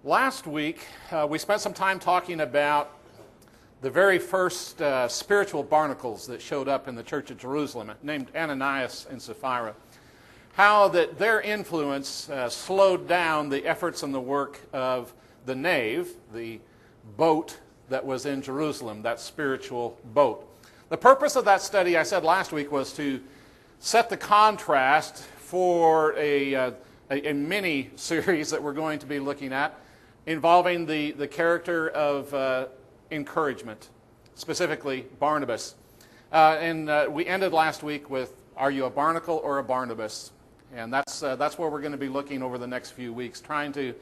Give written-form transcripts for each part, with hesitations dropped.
Last week, we spent some time talking about the very first spiritual barnacles that showed up in the church of Jerusalem, named Ananias and Sapphira. How that their influence slowed down the efforts and the work of the nave, the boat that was in Jerusalem, that spiritual boat. The purpose of that study, I said last week, was to set the contrast for a mini series that we're going to be looking at involving the character of encouragement, specifically Barnabas. And we ended last week with, are you a barnacle or a Barnabas? And that's where we're going to be looking over the next few weeks, trying to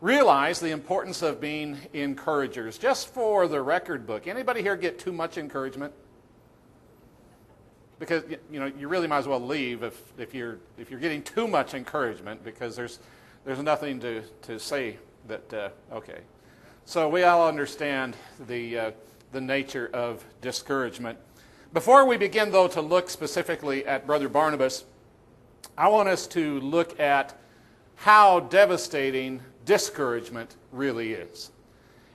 realize the importance of being encouragers. Just for the record book, anybody here get too much encouragement? Because you really might as well leave if you're getting too much encouragement, because there's nothing to say that okay. So we all understand the nature of discouragement. Before we begin, though, to look specifically at Brother Barnabas, I want us to look at how devastating discouragement really is.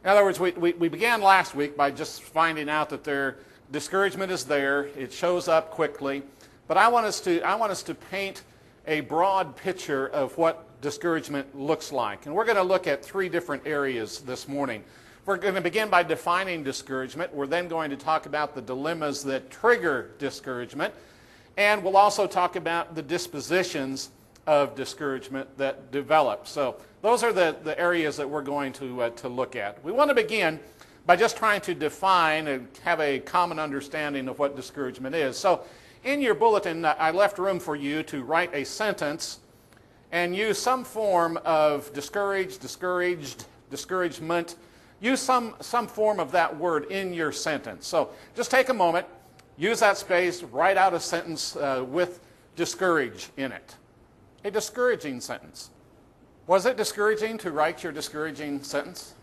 In other words, we began last week by just finding out that discouragement is there. It shows up quickly. But I want us to paint a broad picture of what discouragement looks like. And we're going to look at three different areas this morning. We're going to begin by defining discouragement. We're then going to talk about the dilemmas that trigger discouragement. And we'll also talk about the dispositions of discouragement that develop. So those are the areas that we're going to look at. We want to begin by just trying to define and have a common understanding of what discouragement is. So in your bulletin, I left room for you to write a sentence and use some form of discouraged, discouragement. Use some form of that word in your sentence. So just take a moment, use that space, write out a sentence with discourage in it. A discouraging sentence. Was it discouraging to write your discouraging sentence?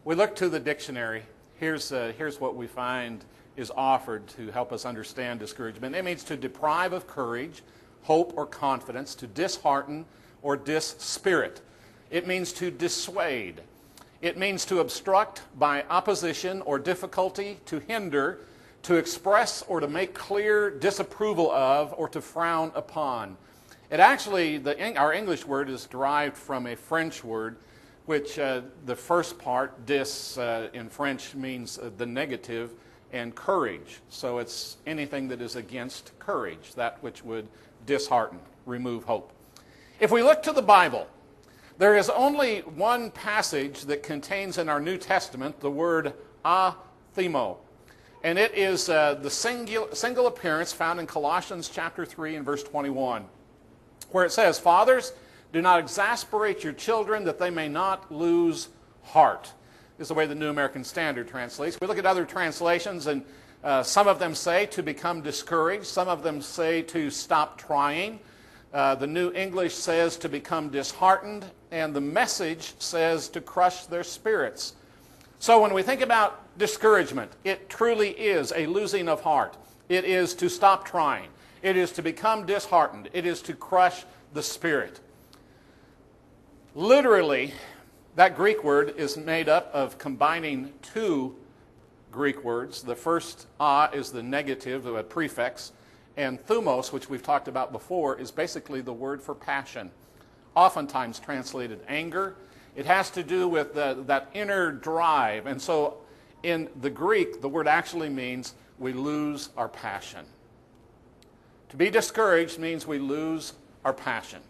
We look to the dictionary. Here's what we find is offered to help us understand discouragement. It means to deprive of courage, hope, or confidence, to dishearten or dispirit. It means to dissuade. It means to obstruct by opposition or difficulty, to hinder, to express or to make clear disapproval of, or to frown upon. It actually, our English word is derived from a French word, which the first part, dis, in French means the negative, and courage. So it's anything that is against courage, that which would dishearten, remove hope. If we look to the Bible, there is only one passage that contains in our New Testament the word athemo. And it is the single appearance found in Colossians chapter 3 and verse 21, where it says, "Fathers, do not exasperate your children that they may not lose heart." This is the way the New American Standard translates. We look at other translations, and some of them say to become discouraged. Some of them say to stop trying. The New English says to become disheartened, and the Message says to crush their spirits. So when we think about discouragement, it truly is a losing of heart. It is to stop trying. It is to become disheartened. It is to crush the spirit. Literally, that Greek word is made up of combining two Greek words. The first is the negative, the prefix, and thumos, which we've talked about before, is basically the word for passion, oftentimes translated anger. It has to do with that inner drive. And so in the Greek, the word actually means we lose our passion. To be discouraged means we lose our passion.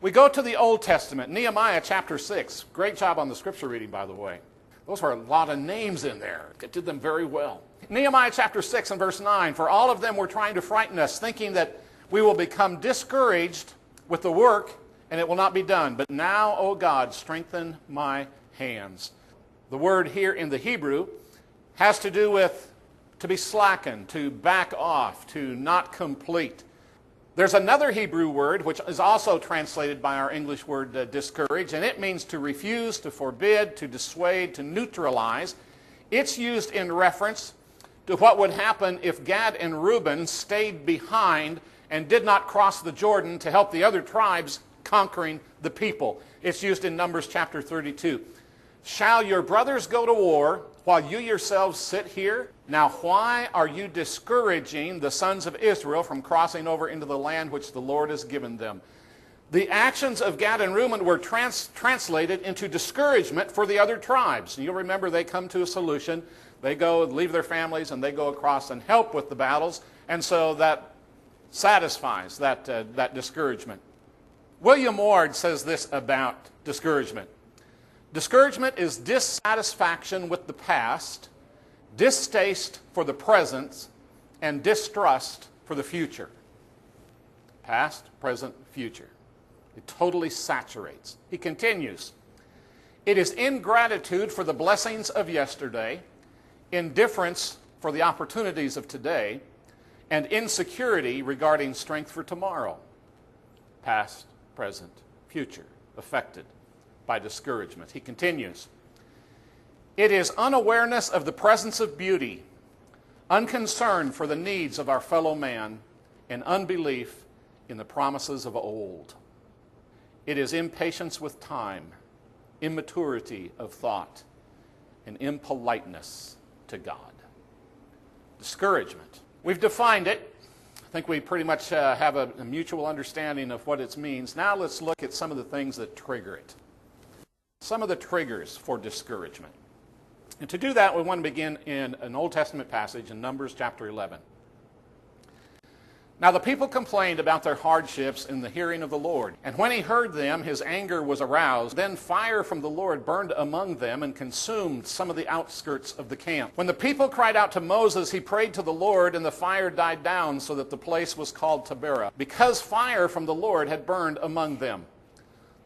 We go to the Old Testament, Nehemiah chapter 6. Great job on the scripture reading, by the way. Those were a lot of names in there. It did them very well. Nehemiah chapter 6 and verse 9, "For all of them were trying to frighten us, thinking that we will become discouraged with the work, and it will not be done. But now, O God, strengthen my hands." The word here in the Hebrew has to do with to be slackened, to back off, to not complete. There's another Hebrew word which is also translated by our English word discourage, and it means to refuse, to forbid, to dissuade, to neutralize. It's used in reference to what would happen if Gad and Reuben stayed behind and did not cross the Jordan to help the other tribes conquering the people. It's used in Numbers chapter 32. Shall your brothers go to war while you yourselves sit here? Now why are you discouraging the sons of Israel from crossing over into the land which the Lord has given them? The actions of Gad and Reuben were translated into discouragement for the other tribes. And you'll remember they come to a solution. They go, leave their families, and they go across and help with the battles. And so that satisfies that discouragement. William Ward says this about discouragement. Discouragement is dissatisfaction with the past, distaste for the present, and distrust for the future. Past, present, future. It totally saturates. He continues, it is ingratitude for the blessings of yesterday, indifference for the opportunities of today, and insecurity regarding strength for tomorrow. Past, present, future, affected by discouragement. He continues, it is unawareness of the presence of beauty, unconcern for the needs of our fellow man, and unbelief in the promises of old. It is impatience with time, immaturity of thought, and impoliteness to God. Discouragement. We've defined it. I think we pretty much have a mutual understanding of what it means. Now let's look at some of the things that trigger it. Some of the triggers for discouragement. And to do that, we want to begin in an Old Testament passage in Numbers chapter 11. Now the people complained about their hardships in the hearing of the Lord. And when he heard them, his anger was aroused. Then fire from the Lord burned among them and consumed some of the outskirts of the camp. When the people cried out to Moses, he prayed to the Lord, and the fire died down, so that the place was called Taberah, because fire from the Lord had burned among them.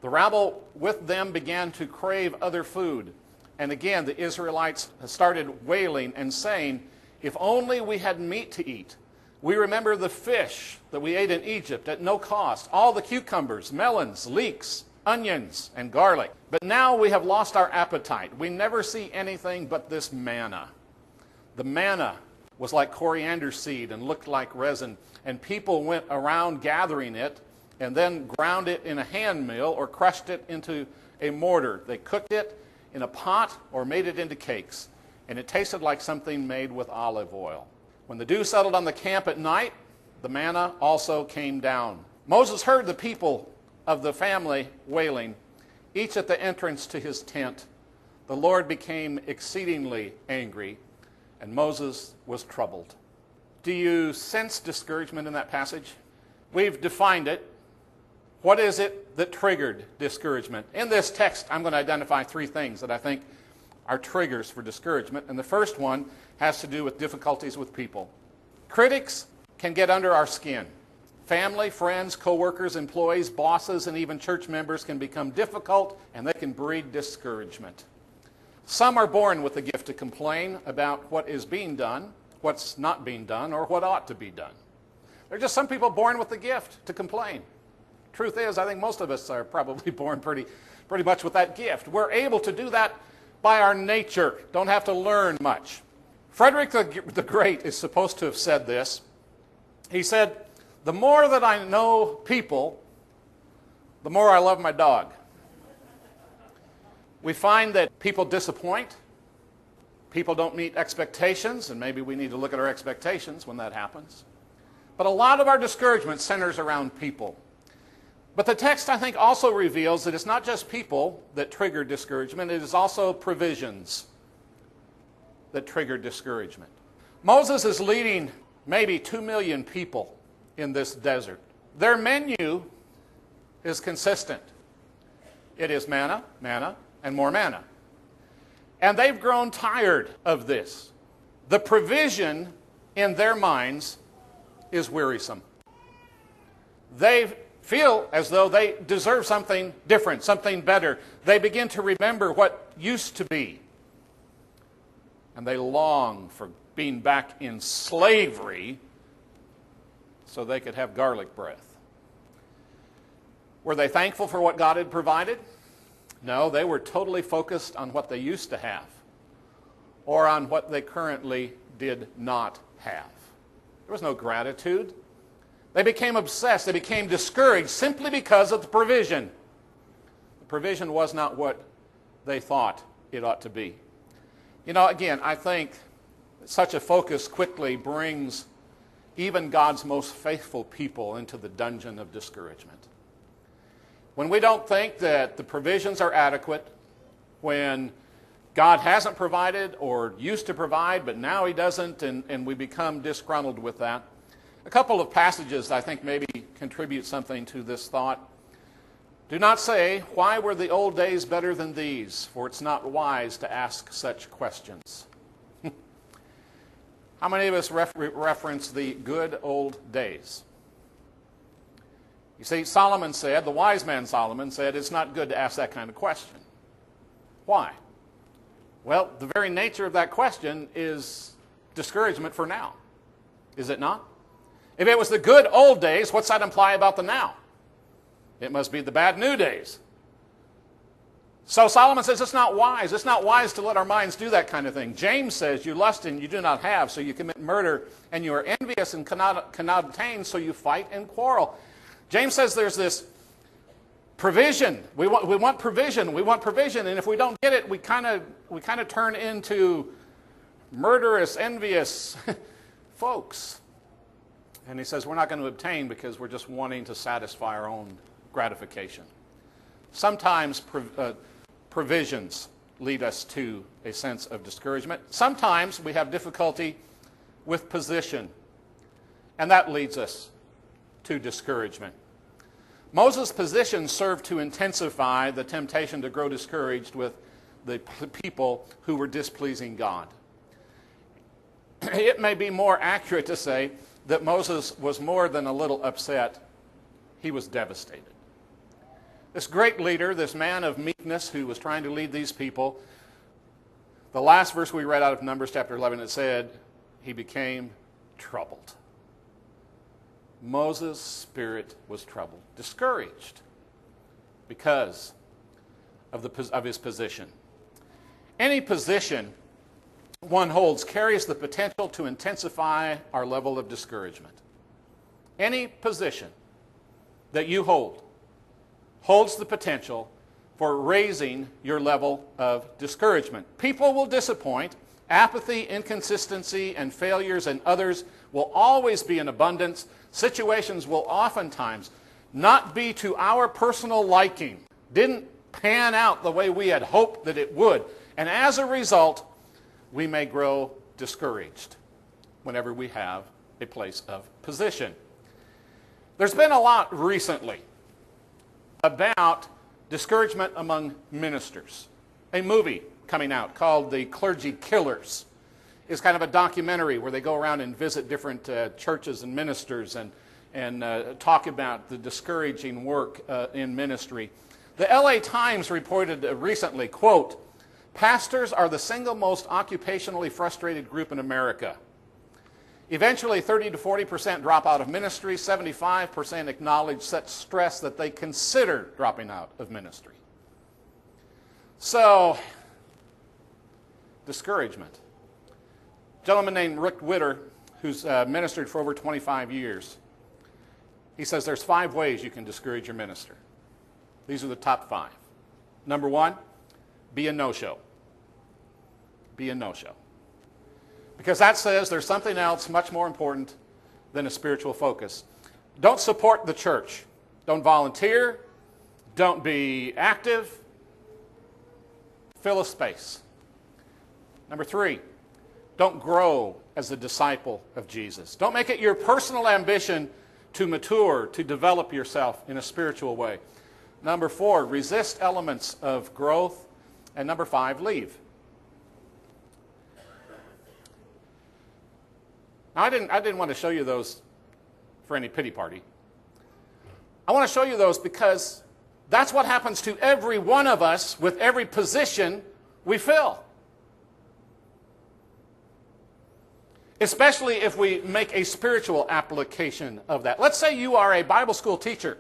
The rabble with them began to crave other food. And again, the Israelites started wailing and saying, if only we had meat to eat. We remember the fish that we ate in Egypt at no cost, all the cucumbers, melons, leeks, onions, and garlic. But now we have lost our appetite. We never see anything but this manna. The manna was like coriander seed and looked like resin, and people went around gathering it and then ground it in a hand mill or crushed it into a mortar. They cooked it in a pot or made it into cakes, and it tasted like something made with olive oil. When the dew settled on the camp at night, the manna also came down. Moses heard the people of the family wailing, each at the entrance to his tent. The Lord became exceedingly angry, and Moses was troubled. Do you sense discouragement in that passage? We've defined it. What is it that triggered discouragement? In this text, I'm going to identify three things that I think are triggers for discouragement. And the first one has to do with difficulties with people. Critics can get under our skin. Family, friends, co-workers, employees, bosses, and even church members can become difficult, and they can breed discouragement. Some are born with the gift to complain about what is being done, what's not being done, or what ought to be done. There are just some people born with the gift to complain. Truth is, I think most of us are probably born pretty much with that gift. We're able to do that by our nature. Don't have to learn much. Frederick the Great is supposed to have said this. He said, the more that I know people, the more I love my dog. We find that people disappoint. People don't meet expectations, and maybe we need to look at our expectations when that happens. But a lot of our discouragement centers around people. But the text, I think, also reveals that it's not just people that trigger discouragement, it is also provisions that trigger discouragement. Moses is leading maybe 2 million people in this desert. Their menu is consistent. It is manna, manna, and more manna. And they've grown tired of this. The provision in their minds is wearisome. They feel as though they deserve something different, something better. They begin to remember what used to be. And they long for being back in slavery so they could have garlic breath. Were they thankful for what God had provided? No, they were totally focused on what they used to have or on what they currently did not have. There was no gratitude. They became obsessed. They became discouraged simply because of the provision. The provision was not what they thought it ought to be. You know, again, I think such a focus quickly brings even God's most faithful people into the dungeon of discouragement. When we don't think that the provisions are adequate, when God hasn't provided or used to provide, but now he doesn't, and we become disgruntled with that. A couple of passages I think maybe contribute something to this thought. Do not say, why were the old days better than these? For it's not wise to ask such questions. How many of us reference the good old days? You see, Solomon said, the wise man Solomon said, it's not good to ask that kind of question. Why? Well, the very nature of that question is discouragement for now. Is it not? If it was the good old days, what's that imply about the now? It must be the bad new days. So Solomon says it's not wise. It's not wise to let our minds do that kind of thing. James says you lust and you do not have, so you commit murder, and you are envious and cannot obtain, so you fight and quarrel. James says there's this provision. We want provision. We want provision, and if we don't get it, we kind of turn into murderous, envious folks. And he says we're not going to obtain because we're just wanting to satisfy our own gratification. Sometimes provisions lead us to a sense of discouragement. Sometimes we have difficulty with position, and that leads us to discouragement. Moses' position served to intensify the temptation to grow discouraged with the people who were displeasing God. It may be more accurate to say that Moses was more than a little upset. He was devastated. This great leader, this man of meekness who was trying to lead these people, the last verse we read out of Numbers chapter 11, it said, he became troubled. Moses' spirit was troubled, discouraged because of his position. Any position one holds carries the potential to intensify our level of discouragement. Any position that you hold holds the potential for raising your level of discouragement. People will disappoint. Apathy, inconsistency, and failures and others will always be in abundance. Situations will oftentimes not be to our personal liking, didn't pan out the way we had hoped that it would. And as a result, we may grow discouraged whenever we have a place of position. There's been a lot recently about discouragement among ministers. A movie coming out called The Clergy Killers is kind of a documentary where they go around and visit different churches and ministers and talk about the discouraging work in ministry. The LA Times reported recently, quote, pastors are the single most occupationally frustrated group in America. Eventually, 30 to 40% drop out of ministry. 75% acknowledge such stress that they consider dropping out of ministry. So, discouragement. A gentleman named Rick Witter, who's ministered for over 25 years, he says there's 5 ways you can discourage your minister. These are the top 5. Number 1, be a no-show. Be a no-show. Because that says there's something else much more important than a spiritual focus. Don't support the church. Don't volunteer. Don't be active. Fill a space. Number 3, don't grow as a disciple of Jesus. Don't make it your personal ambition to mature, to develop yourself in a spiritual way. Number 4, resist elements of growth. And number 5, leave. Now, I didn't want to show you those for any pity party. I want to show you those because that's what happens to every one of us with every position we fill. Especially if we make a spiritual application of that. Let's say you are a Bible school teacher.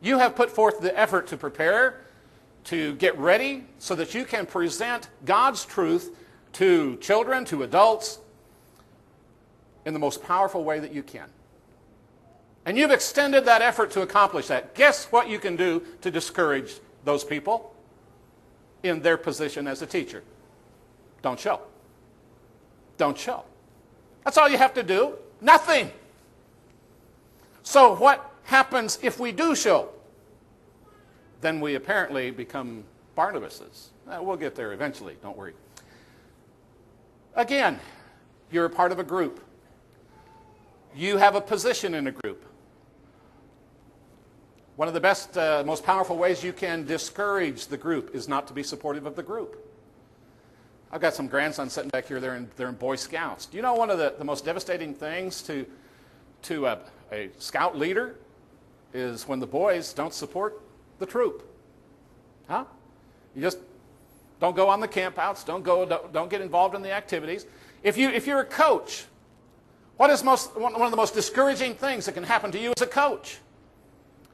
You have put forth the effort to prepare, to get ready, so that you can present God's truth to children, to adults, in the most powerful way that you can. And you've extended that effort to accomplish that. Guess what you can do to discourage those people in their position as a teacher? Don't show. Don't show. That's all you have to do. Nothing. So what happens if we do show? Then we apparently become Barnabases. We'll get there eventually, don't worry. Again, you're a part of a group. You have a position in a group. One of the best, most powerful ways you can discourage the group is not to be supportive of the group. I've got some grandsons sitting back here, they're in Boy Scouts. Do you know one of the most devastating things to a scout leader is when the boys don't support the troop? Huh? You just don't go on the campouts, don't get involved in the activities. If you're a coach, what is one of the most discouraging things that can happen to you as a coach?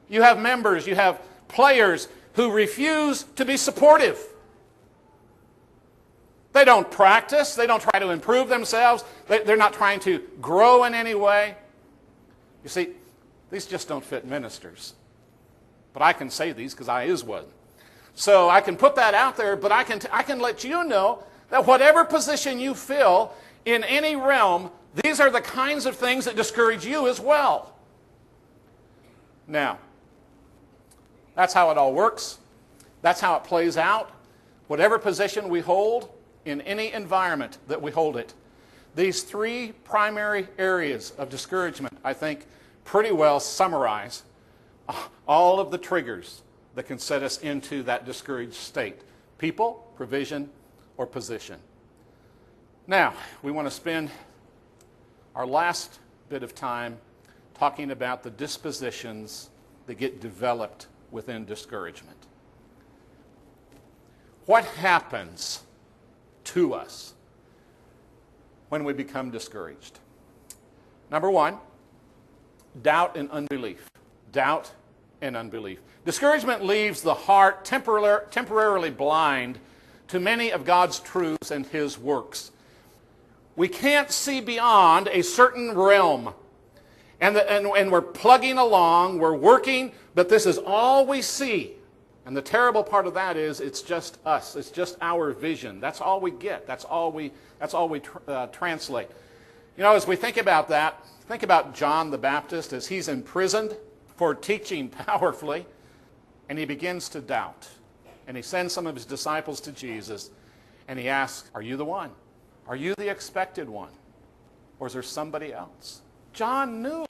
You have members, you have players who refuse to be supportive. They don't practice. They don't try to improve themselves. They're not trying to grow in any way. You see, these just don't fit ministers. But I can say these because I is one. So I can put that out there, but I can let you know that whatever position you fill in any realm, these are the kinds of things that discourage you as well. Now, that's how it all works. That's how it plays out. Whatever position we hold in any environment that we hold it. These three primary areas of discouragement, I think, pretty well summarize all of the triggers that can set us into that discouraged state. People, provision, or position. Now, we want to spend our last bit of time talking about the dispositions that get developed within discouragement. What happens to us when we become discouraged? Number one, doubt and unbelief. Doubt and unbelief. Discouragement leaves the heart temporarily blind to many of God's truths and His works. We can't see beyond a certain realm. And we're plugging along, we're working, but this is all we see. And the terrible part of that is it's just us. It's just our vision. That's all we get. That's all we translate. You know, as we think about that, think about John the Baptist as he's imprisoned for teaching powerfully, and he begins to doubt. And he sends some of his disciples to Jesus, and he asks, "Are you the one? Are you the expected one? Or is there somebody else?" John knew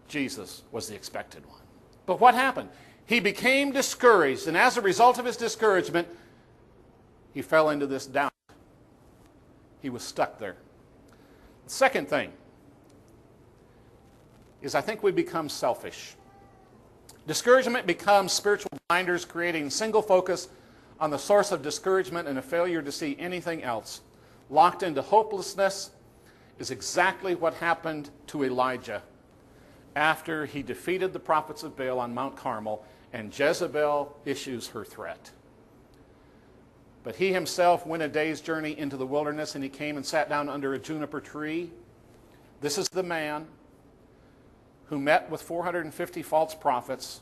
Jesus was the expected one. But what happened? He became discouraged, and as a result of his discouragement, he fell into this doubt. He was stuck there. The second thing is I think we become selfish. Discouragement becomes spiritual blinders, creating single focus on the source of discouragement and a failure to see anything else. Locked into hopelessness is exactly what happened to Elijah after he defeated the prophets of Baal on Mount Carmel and Jezebel issues her threat. But he himself went a day's journey into the wilderness, and he came and sat down under a juniper tree. This is the man who met with 450 false prophets.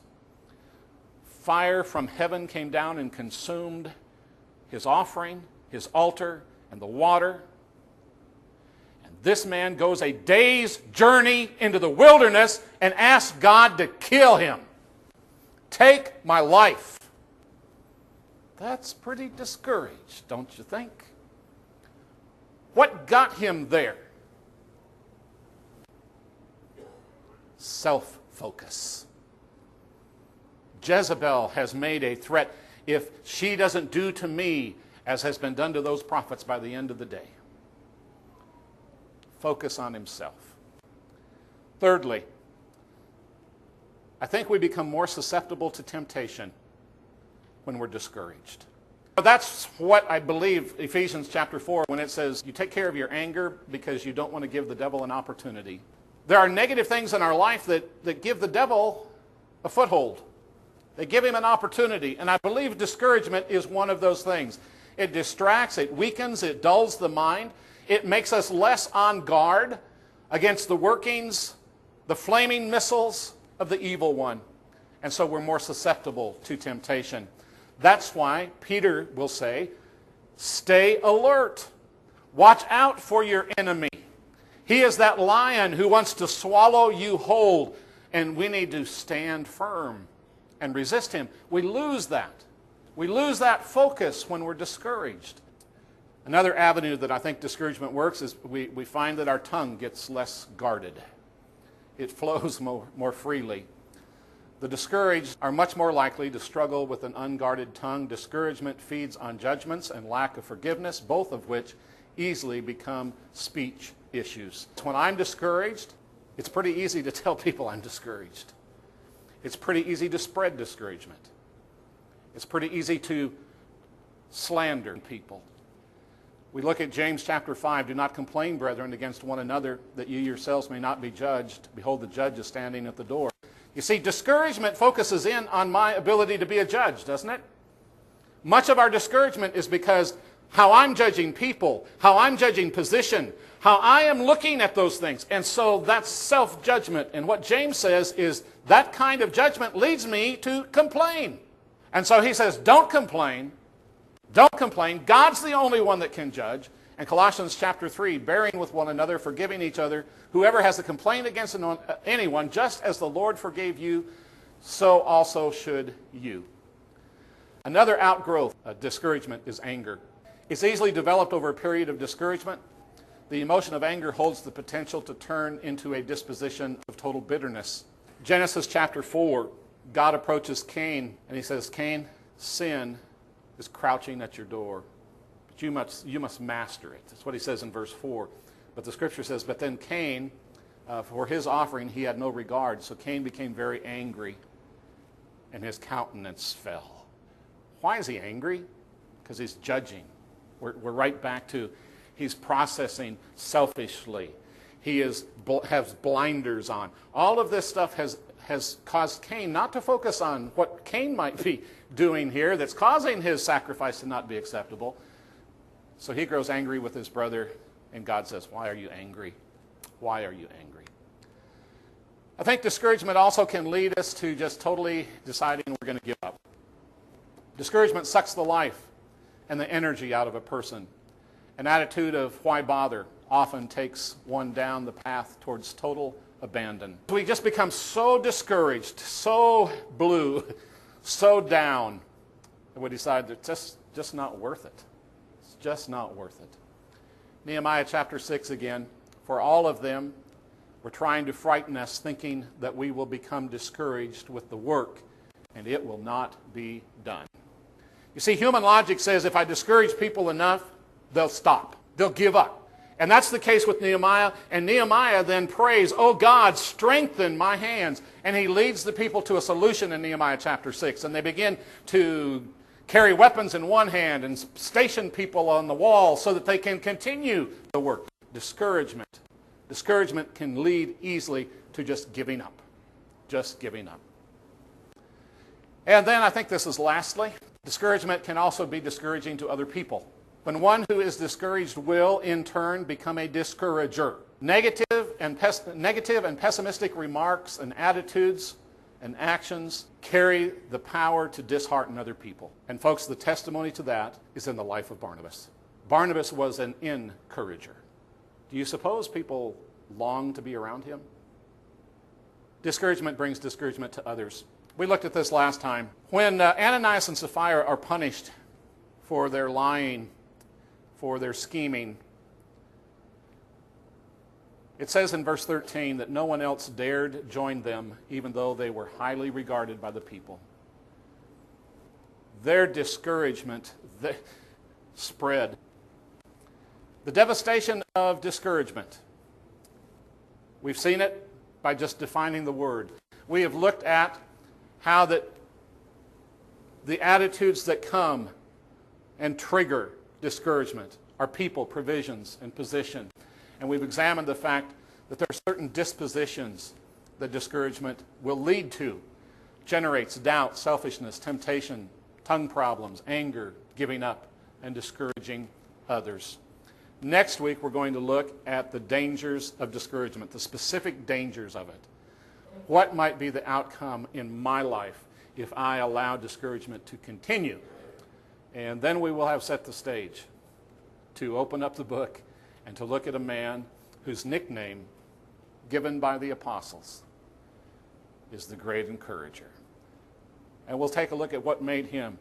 Fire from heaven came down and consumed his offering, his altar, and the water. And this man goes a day's journey into the wilderness and asks God to kill him. Take my life. That's pretty discouraged, don't you think? What got him there? Self-focus. Jezebel has made a threat. If she doesn't do to me as has been done to those prophets by the end of the day. Focus on himself. Thirdly, I think we become more susceptible to temptation when we're discouraged. That's what I believe Ephesians chapter 4 when it says you take care of your anger because you don't want to give the devil an opportunity. There are negative things in our life that give the devil a foothold. They give him an opportunity, and I believe discouragement is one of those things. It distracts, it weakens, it dulls the mind. It makes us less on guard against the workings the flaming missiles of the evil one. And so we're more susceptible to temptation. That's why Peter will say, stay alert. Watch out for your enemy. He is that lion who wants to swallow you whole. And we need to stand firm and resist him. We lose that. We lose that focus when we're discouraged. Another avenue that I think discouragement works is we find that our tongue gets less guarded. It flows more freely. The discouraged are much more likely to struggle with an unguarded tongue. Discouragement feeds on judgments and lack of forgiveness, both of which easily become speech issues. When I'm discouraged, it's pretty easy to tell people I'm discouraged. It's pretty easy to spread discouragement. It's pretty easy to slander people. We look at James chapter 5, do not complain, brethren, against one another, that you yourselves may not be judged. Behold, the judge is standing at the door. You see, discouragement focuses in on my ability to be a judge, doesn't it? Much of our discouragement is because how I'm judging people, how I'm judging position, how I am looking at those things. And so that's self-judgment. And what James says is that kind of judgment leads me to complain. And so he says, don't complain. Don't complain. God's the only one that can judge. And Colossians chapter 3, bearing with one another, forgiving each other. Whoever has a complaint against anyone, just as the Lord forgave you, so also should you. Another outgrowth of discouragement is anger. It's easily developed over a period of discouragement. The emotion of anger holds the potential to turn into a disposition of total bitterness. Genesis chapter 4, God approaches Cain and he says, Cain, sin is crouching at your door, but you must master it. That's what he says in verse 4. But the scripture says, but then Cain, for his offering he had no regard. So Cain became very angry and his countenance fell. Why is he angry? Because he's judging. We're right back to he's processing selfishly. He has blinders on. All of this stuff has caused Cain not to focus on what Cain might be doing here that's causing his sacrifice to not be acceptable. So he grows angry with his brother, and God says, why are you angry? Why are you angry? I think discouragement also can lead us to just totally deciding we're going to give up. Discouragement sucks the life and the energy out of a person. An attitude of why bother often takes one down the path towards total abandon. We just become so discouraged, so blue, so down, that we decide that it's just not worth it. It's just not worth it. Nehemiah chapter 6 again. For all of them were trying to frighten us, thinking that we will become discouraged with the work, and it will not be done. You see, human logic says if I discourage people enough, they'll stop. They'll give up. And that's the case with Nehemiah. And Nehemiah then prays, oh God, strengthen my hands. And he leads the people to a solution in Nehemiah chapter 6. And they begin to carry weapons in one hand and station people on the wall so that they can continue the work. Discouragement. Discouragement can lead easily to just giving up. Just giving up. And then I think this is lastly, discouragement can also be discouraging to other people. When one who is discouraged will, in turn, become a discourager. Negative and pessimistic remarks and attitudes and actions carry the power to dishearten other people. And folks, the testimony to that is in the life of Barnabas. Barnabas was an encourager. Do you suppose people long to be around him? Discouragement brings discouragement to others. We looked at this last time. When Ananias and Sapphira are punished for their lying, for their scheming, it says in verse 13 that no one else dared join them, even though they were highly regarded by the people. Their discouragement spread. The devastation of discouragement. We've seen it by just defining the word. We have looked at how that the attitudes that come and trigger discouragement are people, provisions, and position. And we've examined the fact that there are certain dispositions that discouragement will lead to. Generates doubt, selfishness, temptation, tongue problems, anger, giving up, and discouraging others. Next week, we're going to look at the dangers of discouragement, the specific dangers of it. What might be the outcome in my life if I allow discouragement to continue? And then we will have set the stage to open up the book and to look at a man whose nickname, given by the apostles, is the great encourager. And we'll take a look at what made him